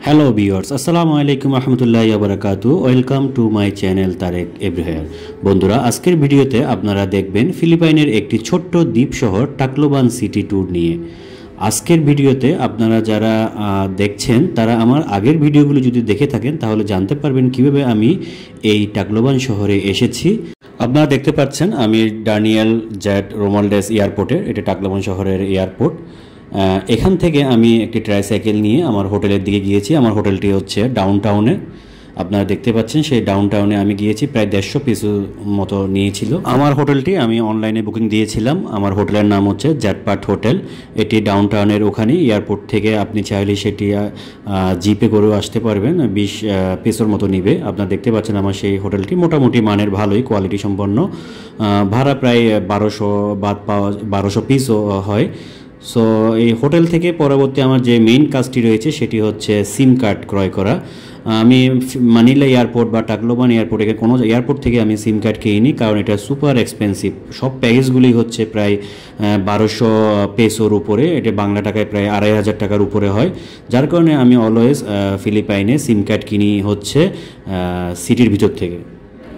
Hello viewers, আসসালামু আলাইকুম রহমতুল্লাহি ওয়া বারাকাতু। Welcome to my channel Tarek everywhere. বন্ধুরা, আজকের ভিডিওতে আপনারা দেখবেন ফিলিপাইনের একটি ছোট্ট দ্বীপ শহর টাকলোবান সিটি ট্যুর নিয়ে। আজকের ভিডিওতে আপনারা যারা দেখছেন তারা আমার আগের ভিডিওগুলো যদি দেখে থাকেন তাহলে জানতে পারবেন কিভাবে আমি এই টাকলোবান শহরে এসেছি। আপনারা দেখতে পাচ্ছেন আমি ডানিয়েল জেড রোমাল্ডেস এয়ারপোর্টে, এটা টাকলোবান শহরের এয়ারপোর্ট। এখান থেকে আমি একটি ট্রাইসাইকেল নিয়ে আমার হোটেলের দিকে গিয়েছি। আমার হোটেলটি হচ্ছে ডাউনটাউনে, আপনারা দেখতে পাচ্ছেন সেই ডাউনটাউনে আমি গিয়েছি। প্রায় 150 পিসু মতো নিয়েছিল আমার হোটেলটি। আমি অনলাইনে বুকিং দিয়েছিলাম। আমার হোটেলের নাম হচ্ছে জ্যাটপাট হোটেল। এটি ডাউনটাউনের ওখানে, এয়ারপোর্ট থেকে আপনি চাইলে সেটি জিপে করেও আসতে পারবেন। 20 পিসের মতো নিবে। আপনারা দেখতে পাচ্ছেন আমার সেই হোটেলটি মোটামুটি মানের, ভালোই কোয়ালিটি সম্পন্ন। ভাড়া প্রায় 1200 পিসও হয়। সো এই হোটেল থেকে পরবর্তী আমার যে মেইন কাজটি রয়েছে সেটি হচ্ছে সিম কার্ড ক্রয় করা। আমি মানিলা এয়ারপোর্ট বা টাকলোবান এয়ারপোর্টে কোনো এয়ারপোর্ট থেকে আমি সিম কার্ড কিনিনি, কারণ এটা সুপার এক্সপেন্সিভ। সব প্যাকেজগুলি হচ্ছে প্রায় 1200 পেসোর উপরে, এটা বাংলা টাকায় প্রায় 2500 টাকার উপরে হয়। যার কারণে আমি অলওয়েজ ফিলিপাইনে সিম কার্ড কিনি হচ্ছে সিটির ভিতর থেকে।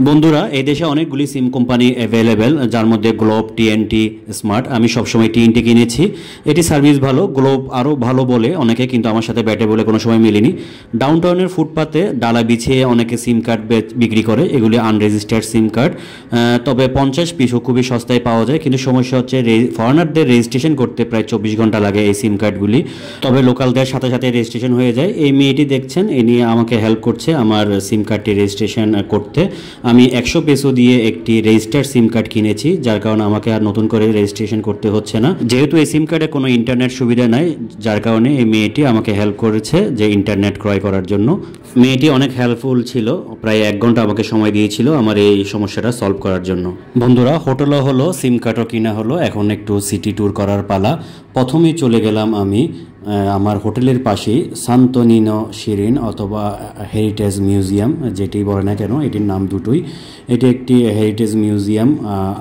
বন্ধুরা, এই দেশে অনেকগুলি সিম কোম্পানি অ্যাভেলেবেল, যার মধ্যে গ্লোব, টিএনটি, স্মার্ট। আমি সবসময় টিএনটি কিনেছি। এটি সার্ভিস ভালো, গ্লোব আরও ভালো বলে অনেকে, কিন্তু আমার সাথে ব্যাটে বলে কোনো সময় মিলেনি। ডাউনটাউনের ফুটপাতে ডালা বিছিয়ে অনেকে সিম কার্ড বিক্রি করে, এগুলি আনরেজিস্টার্ড সিম কার্ড। তবে 50 পিসও খুবই সস্তায় পাওয়া যায়, কিন্তু সমস্যা হচ্ছে ফরেনারদের রেজিস্ট্রেশন করতে প্রায় 24 ঘন্টা লাগে এই সিম কার্ডগুলি। তবে লোকালদের সাথে সাথে রেজিস্ট্রেশন হয়ে যায়। এই মেয়েটি দেখছেন, এ নিয়ে আমাকে হেল্প করছে আমার সিম কার্ডটি রেজিস্ট্রেশন করতে। আমি 100 পেসো দিয়ে একটি রেজিস্টার্ড সিম কার্ড কিনেছি, যার কারণে আমাকে আর নতুন করে রেজিস্ট্রেশন করতে হচ্ছে না। যেহেতু এই সিম কার্ডে কোনো ইন্টারনেট সুবিধা নাই, যার কারণে এই মেয়েটি আমাকে হেল্প করেছে যে ইন্টারনেট ক্রয় করার জন্য। মেয়েটি অনেক হেল্পফুল ছিল, প্রায় 1 ঘন্টা আমাকে সময় দিয়েছিল আমার এই সমস্যাটা সলভ করার জন্য। বন্ধুরা, হোটেলও হলো, সিম কার্ডও কিনা হলো, এখন একটু সিটি ট্যুর করার পালা। প্রথমেই চলে গেলাম আমি আমার হোটেলের পাশেই সান্তো নিনো শিরিন অথবা হেরিটেজ মিউজিয়াম, যেটি বলে না কেন, এটির নাম দুটোই। এটি একটি হেরিটেজ মিউজিয়াম।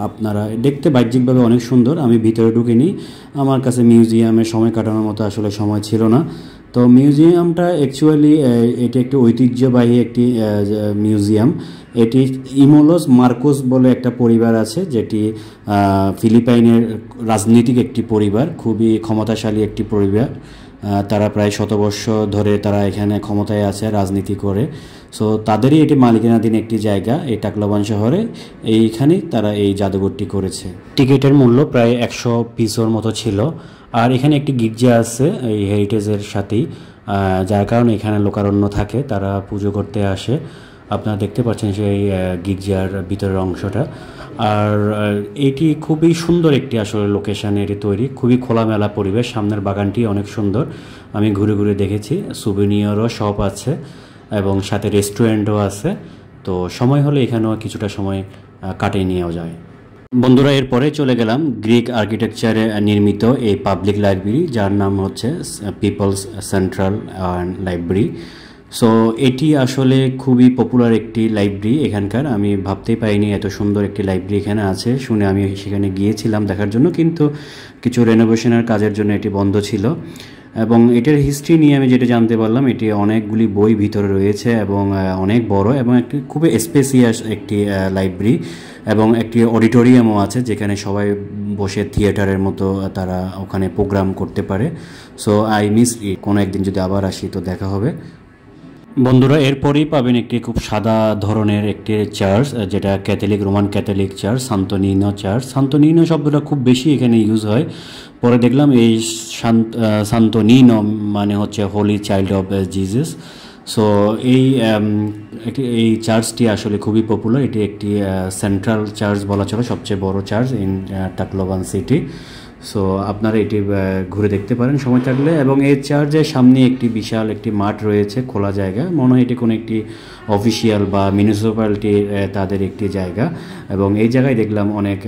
আপনারা দেখতে বাহ্যিকভাবে অনেক সুন্দর। আমি ভিতরে ঢুকিনি, আমার কাছে মিউজিয়ামে সময় কাটানোর মতো আসলে সময় ছিল না। তো মিউজিয়ামটা অ্যাকচুয়ালি এটি একটি ঐতিহ্যবাহী একটি মিউজিয়াম। এটি ইমোলোস মার্কোস বলে একটা পরিবার আছে, যেটি ফিলিপাইনের রাজনৈতিক একটি পরিবার, খুবই ক্ষমতাশালী একটি পরিবার। তারা প্রায় 100 বছর ধরে তারা এখানে ক্ষমতায় আছে, রাজনীতি করে। সো তাদেরই এটি মালিকানাধীন একটি জায়গা এই টাকলোবান শহরে। এইখানেই তারা এই জাদুঘরটি করেছে। টিকিটের মূল্য প্রায় 100 পিসোর মতো ছিল। আর এখানে একটি গির্জা আছে এই হেরিটেজের সাথেই, যার কারণে এখানে লোকারণ্য থাকে, তারা পুজো করতে আসে। আপনারা দেখতে পাচ্ছেন সেই গির্জার ভিতরের অংশটা। আর এটি খুবই সুন্দর একটি আসলে লোকেশানে এটি তৈরি, খুবই খোলামেলা পরিবেশ। সামনের বাগানটি অনেক সুন্দর, আমি ঘুরে ঘুরে দেখেছি। সুভিনিয়রও শপ আছে এবং সাথে রেস্টুরেন্টও আছে। তো সময় হলে এখানেও কিছুটা সময় কাটিয়ে নেওয়া যায়। বন্ধুরা, এরপরে চলে গেলাম গ্রিক আর্কিটেকচারে নির্মিত এই পাবলিক লাইব্রেরি, যার নাম হচ্ছে পিপলস সেন্ট্রাল লাইব্রেরি। সো এটি আসলে খুবই পপুলার একটি লাইব্রেরি এখানকার। আমি ভাবতেই পারিনি এত সুন্দর একটি লাইব্রেরি এখানে আছে। শুনে আমি সেখানে গিয়েছিলাম দেখার জন্য, কিন্তু কিছু রেনোভেশনের কাজের জন্য এটি বন্ধ ছিল। এবং এটার হিস্ট্রি নিয়ে আমি যেটা জানতে পারলাম, এটি অনেকগুলি বই ভিতরে রয়েছে এবং অনেক বড় এবং একটি খুবই স্পেসিয়াস একটি লাইব্রেরি। এবং একটি অডিটোরিয়ামও আছে, যেখানে সবাই বসে থিয়েটারের মতো তারা ওখানে প্রোগ্রাম করতে পারে। So I miss it. কোনো একদিন যদি আবার আসি তো দেখা হবে। বন্ধুরা, এরপরেই পাবেন একটি খুব সাদা ধরনের একটি চার্চ, যেটা Catholic, Roman Catholic church, Santo Nino church. Santo Nino শব্দটা খুব বেশি এখানে ইউজ হয়। পরে দেখলাম এই সান্তো নিনো মানে হচ্ছে holy child of Jesus. So এই চার্চটি আসলে খুবই পপুলার। এটি একটি সেন্ট্রাল চার্চ বলা চলে, সবচেয়ে বড় চার্চ ইন টাকলোবান সিটি। সো আপনারা এটি ঘুরে দেখতে পারেন সময় থাকলে। এবং এই চার্চের সামনে একটি বিশাল একটি মাঠ রয়েছে, খোলা জায়গা। মনে হয় এটি কোনো একটি অফিসিয়াল বা মিউনিসিপ্যালিটির তাদের একটি জায়গা। এবং এই জায়গায় দেখলাম অনেক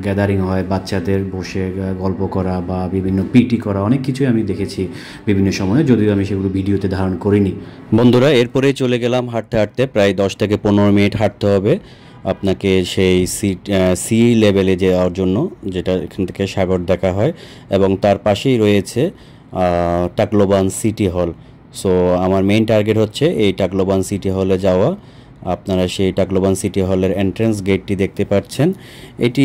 গ্যাদারিং হয়, বাচ্চাদের বসে গল্প করা বা বিভিন্ন পিটি করা, অনেক কিছুই আমি দেখেছি বিভিন্ন সময়ে, যদিও আমি সেগুলো ভিডিওতে ধারণ করিনি। বন্ধুরা, এরপরে চলে গেলাম হাঁটতে হাঁটতে, প্রায় 10 থেকে 15 মিনিট হাঁটতে হবে আপনাকে সেই সি লেভেলে যাওয়ার জন্য, যেটা এখান থেকে সাগর দেখা হয়। এবং তার পাশেই রয়েছে টাকলোবান সিটি হল। সো আমার মেইন টার্গেট হচ্ছে এই টাকলোবান সিটি হলে যাওয়া। আপনারা সেই টাকলোবান সিটি হলের এন্ট্রেন্স গেটটি দেখতে পাচ্ছেন। এটি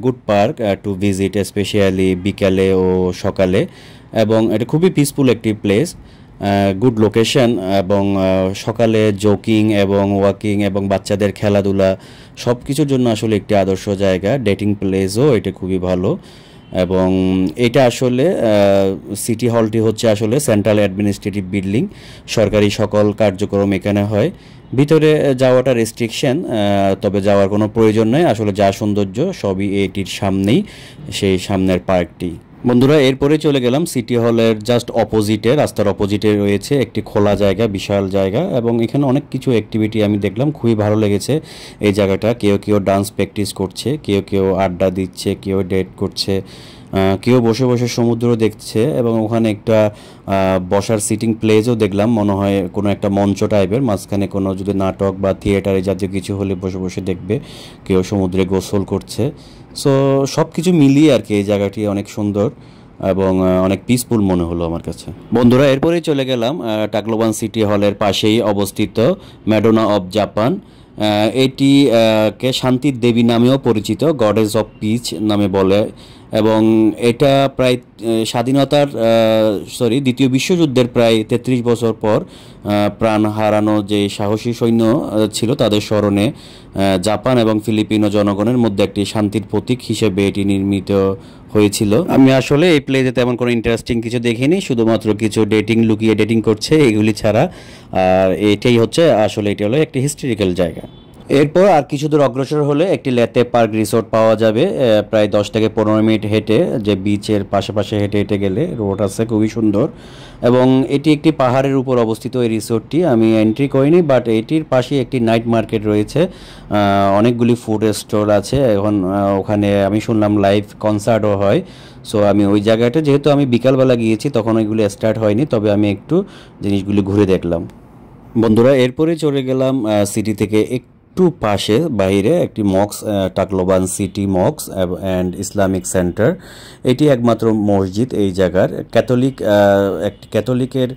good park to visit, specially বিকালে ও সকালে, এবং এটা খুবই পিসফুল একটি প্লেস, গুড লোকেশন, এবং সকালে জোকিং এবং ওয়াকিং এবং বাচ্চাদের খেলাধুলা সব কিছুর জন্য আসলে একটি আদর্শ জায়গা। ডেটিং প্লেসও এটা খুবই ভালো। এবং এটা আসলে সিটি হলটি হচ্ছে আসলে সেন্ট্রাল অ্যাডমিনিস্ট্রেটিভ বিল্ডিং, সরকারি সকল কার্যক্রম এখানে হয়। ভিতরে যাওয়াটা রেস্ট্রিকশন, তবে যাওয়ার কোনো প্রয়োজন নেই। আসলে যা সৌন্দর্য সবই এটির সামনেই, সেই সামনের পার্কটি। বন্ধুরা, এরপরে চলে গেলাম সিটি হলের জাস্ট অপোজিটে, রাস্তার অপোজিটে রয়েছে একটি খোলা জায়গা, বিশাল জায়গা, এবং এখানে অনেক কিছু অ্যাক্টিভিটি আমি দেখলাম, খুবই ভালো লেগেছে এই জায়গাটা। কেউ ডান্স প্র্যাকটিস করছে, কেউ আড্ডা দিচ্ছে, কেউ ডেট করছে, কেউ বসে বসে সমুদ্র দেখছে, এবং ওখানে একটা বসার সিটিং প্লেসও দেখলাম, মনে হয় কোনো একটা মঞ্চ টাইপের, মাঝখানে কোনো যদি নাটক বা থিয়েটারে জাতীয় কিছু হলে বসে বসে দেখবে। কেউ সমুদ্রে গোসল করছে। সো সব কিছু মিলিয়ে আর কি এই জায়গাটি অনেক সুন্দর এবং অনেক পিসফুল মনে হলো আমার কাছে। বন্ধুরা, এরপরেই চলে গেলাম টাকলোবান সিটি হলের পাশেই অবস্থিত ম্যাডোনা অফ জাপান। এটি কে শান্তির দেবী নামেও পরিচিত, গডেস অফ পিস নামে বলে, এবং এটা প্রায় স্বাধীনতার দ্বিতীয় বিশ্বযুদ্ধের প্রায় 33 বছর পর প্রাণ হারানো যে সাহসী সৈন্য ছিল তাদের স্মরণে জাপান এবং ফিলিপিনো জনগণের মধ্যে একটি শান্তির প্রতীক হিসেবে এটি নির্মিত হয়েছিল। আমি আসলে এই প্লেতে তেমন কোনো ইন্টারেস্টিং কিছু দেখিনি, শুধুমাত্র কিছু লুকিয়ে ডেটিং করছে এগুলি ছাড়া। আর এটাই হচ্ছে আসলে, এটি হলো একটি হিস্টোরিক্যাল জায়গা। এরপর আর কিছু দূর অগ্রসর হলে একটি লেতে পার্ক রিসোর্ট পাওয়া যাবে, প্রায় 10 থেকে 15 মিনিট হেঁটে, যে বিচের পাশে হেঁটে গেলে রোড আছে, খুবই সুন্দর। এবং এটি একটি পাহাড়ের উপর অবস্থিত এই রিসোর্টটি। আমি এন্ট্রি করিনি, বাট এটির পাশে একটি নাইট মার্কেট রয়েছে, অনেকগুলি ফুড স্টল আছে। এখন ওখানে আমি শুনলাম লাইভ কনসার্টও হয়। সো আমি ওই জায়গাটা, যেহেতু আমি বিকালবেলা গিয়েছি তখন ওইগুলি স্টার্ট হয়নি, তবে আমি একটু জিনিসগুলি ঘুরে দেখলাম। বন্ধুরা, এরপরে চলে গেলাম সিটি থেকে একটু পাশে বাইরে একটি Mox, টাকলোবান city Mox and Islamic centre. এটি একমাত্র মসজিদ এই জায়গার, ক্যাথলিকের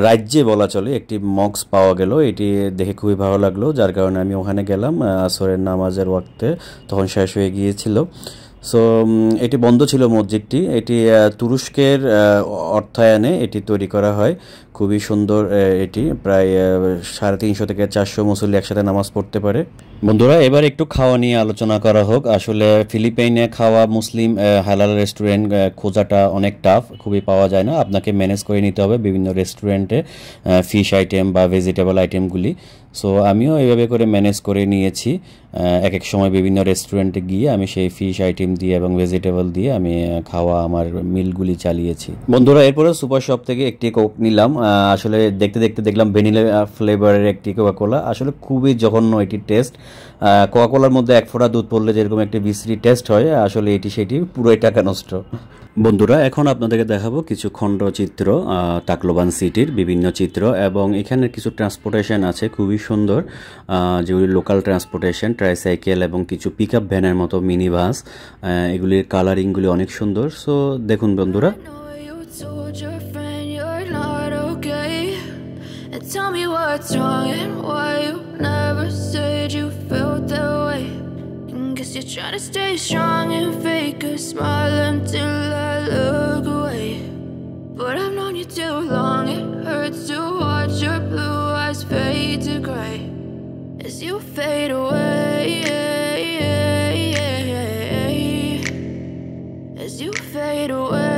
রাজ্যে বলা চলে একটি মক্স পাওয়া গেল। এটি দেখে খুবই ভালো লাগলো, যার কারণে আমি ওখানে গেলাম। আসরের নামাজের ওয়াক্তে তখন শেষ হয়ে গিয়েছিল। সো এটি বন্ধ ছিল মসজিদটি। এটি তুরস্কের অর্থায়নে এটি তৈরি করা হয়, খুবই সুন্দর। এটি প্রায় 350 থেকে 400 মুসল্লি একসাথে নামাজ পড়তে পারে। বন্ধুরা, এবার একটু খাওয়া নিয়ে আলোচনা করা হোক। আসলে ফিলিপাইনে খাওয়া মুসলিম হালাল রেস্টুরেন্ট খোঁজাটা অনেক টাফ, খুবই পাওয়া যায় না। আপনাকে ম্যানেজ করে নিতে হবে বিভিন্ন রেস্টুরেন্টে ফিশ আইটেম বা ভেজিটেবল আইটেমগুলি। সো আমিও এইভাবে করে ম্যানেজ করে নিয়েছি। এক সময় বিভিন্ন রেস্টুরেন্টে গিয়ে আমি সেই ফিশ আইটেম দিয়ে এবং ভেজিটেবল দিয়ে আমি খাওয়া আমার মিলগুলি চালিয়েছি। বন্ধুরা, এরপরে সুপার শপ থেকে একটি কোক নিলাম। আসলে দেখতে দেখলাম ভ্যানিলা ফ্লেভারের একটি কোকাকোলা। আসলে খুবই জঘন্য এটির টেস্ট। কোকাকোলার মধ্যে 1 ফোঁটা দুধ পড়লে যেরকম একটি বিশ্রী টেস্ট হয়, আসলে সেটি পুরোই টাকা নষ্ট। বন্ধুরা, এখন আপনাদেরকে দেখাবো কিছু খণ্ডচিত্র টাকলোবান সিটির বিভিন্ন চিত্র, এবং এখানে কিছু ট্রান্সপোর্টেশন আছে খুবই সুন্দর, যেগুলি লোকাল ট্রান্সপোর্টেশন, ট্রাইসাইকেল এবং কিছু পিক আপ ভ্যানের মতো মিনি বাস। এগুলির কালারিংগুলি অনেক সুন্দর। সো দেখুন বন্ধুরা। Tell me what's wrong and why you never said you felt that way. Guess you're trying to stay strong and fake a smile until I look away. But I've known you too long, it hurts to watch your blue eyes fade to gray as you fade away, as you fade away.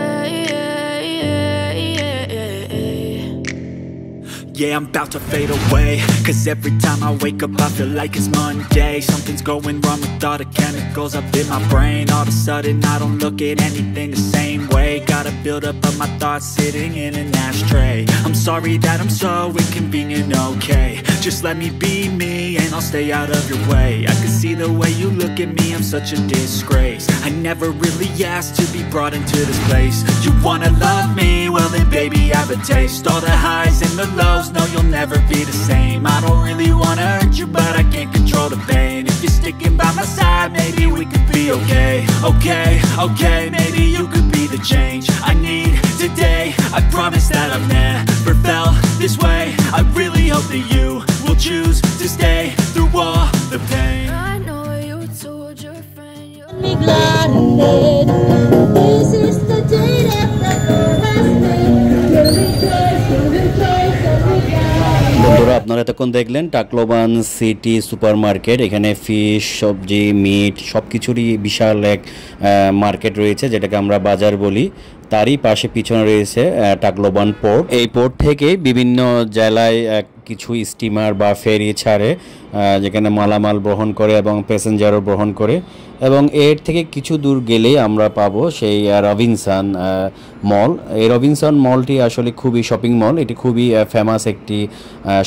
Yeah, I'm about to fade away, 'cause every time I wake up I feel like it's Monday. Something's going wrong with all the chemicals up in my brain. All of a sudden I don't look at anything the same way. Gotta build up of my thoughts sitting in an ashtray. I'm sorry that I'm so inconvenient, okay. Just let me be me and I'll stay out of your way. I can see the way you look at me, I'm such a disgrace. I never really asked to be brought into this place. You wanna love me? Well then baby I have a taste. All the highs and the lows, no you'll never be the same. I don't really wanna hurt you, but I can't control the pain. If you're sticking by my side, maybe we could be okay. Okay, maybe you could be the change I need today. I promise that I've never felt said, this is the day that the Lord has made. We'll rejoice, and we'll be glad. বন্ধুরা আপনারা এতক্ষণ দেখলেন টাকলোবান city supermarket. এখানে fish, সবজি, meet সব কিছুরই বিশাল এক market রয়েছে, যেটাকে আমরা বাজার বলি। তারই পাশে পিছনে রয়েছে টাকলোবান পোর্ট। এই পোর্ট থেকে বিভিন্ন জেলায় কিছু স্টিমার বা ফেরি ছাড়ে, যেখানে মালামাল বহন করে এবং প্যাসেঞ্জারও বহন করে। এবং এর থেকে কিছু দূর গেলেই আমরা পাবো সেই রবিনসন মল। এই রবিনসন মলটি আসলে খুবই শপিং মল, এটি খুবই ফেমাস একটি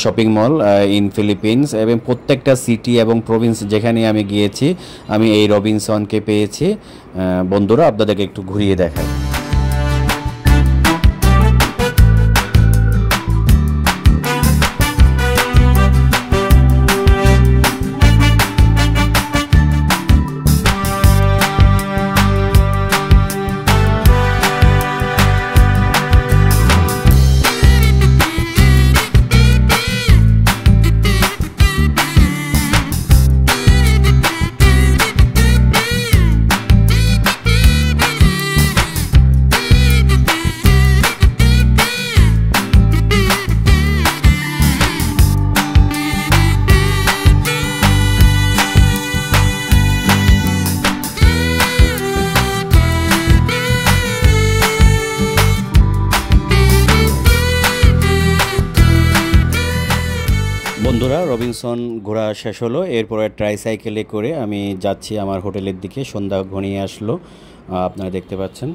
শপিং মল ইন ফিলিপিন্স। এবং প্রত্যেকটা সিটি এবং প্রভিন্স যেখানে আমি গিয়েছি আমি এই রবিনসনকে পেয়েছি। বন্ধুরা আপনাদেরকে একটু ঘুরিয়ে দেখাই। বন্ধুরা রবিনসন ঘোরা শেষ হলো, এরপরে ট্রাইসাইকেলে করে আমি যাচ্ছি আমার হোটেলের দিকে। সন্ধ্যা ঘনিয়ে আসলো, আপনারা দেখতে পাচ্ছেন।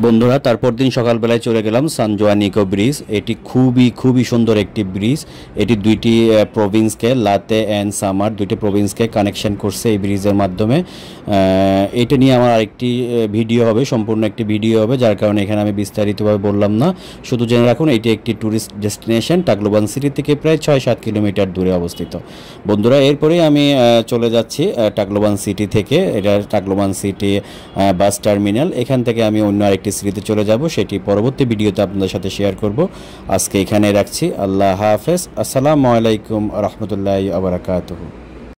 বন্ধুরা তারপর দিন সকালবেলায় চলে গেলাম সান জোয়ান ইকো ব্রিজ। এটি খুবই সুন্দর একটি ব্রিজ। এটি দুইটি প্রভিন্সকে, লাতে অ্যান্ড সামার দুইটি প্রভিন্সকে কানেকশন করছে এই ব্রিজের মাধ্যমে। এটা নিয়ে আমার আরেকটি ভিডিও হবে, সম্পূর্ণ একটি ভিডিও হবে, যার কারণে এখানে আমি বিস্তারিতভাবে বললাম না। শুধু জেনে রাখুন এটি একটি ট্যুরিস্ট ডেস্টিনেশন, টাকলোবান সিটি থেকে প্রায় 6-7 কিলোমিটার দূরে অবস্থিত। বন্ধুরা এরপরেই আমি চলে যাচ্ছি টাকলোবান সিটি থেকে। এটা টাকলোবান সিটি বাস টার্মিনাল। এখান থেকে আমি অন্য আরেকটি সিটিতে চলে যাব, সেটি পরবর্তী ভিডিওতে আপনাদের সাথে শেয়ার করব। আজকে এখানে রাখছি। আল্লাহ হাফেজ। আসসালামু আলাইকুম ওয়া রাহমাতুল্লাহি ওয়া বারাকাতুহু।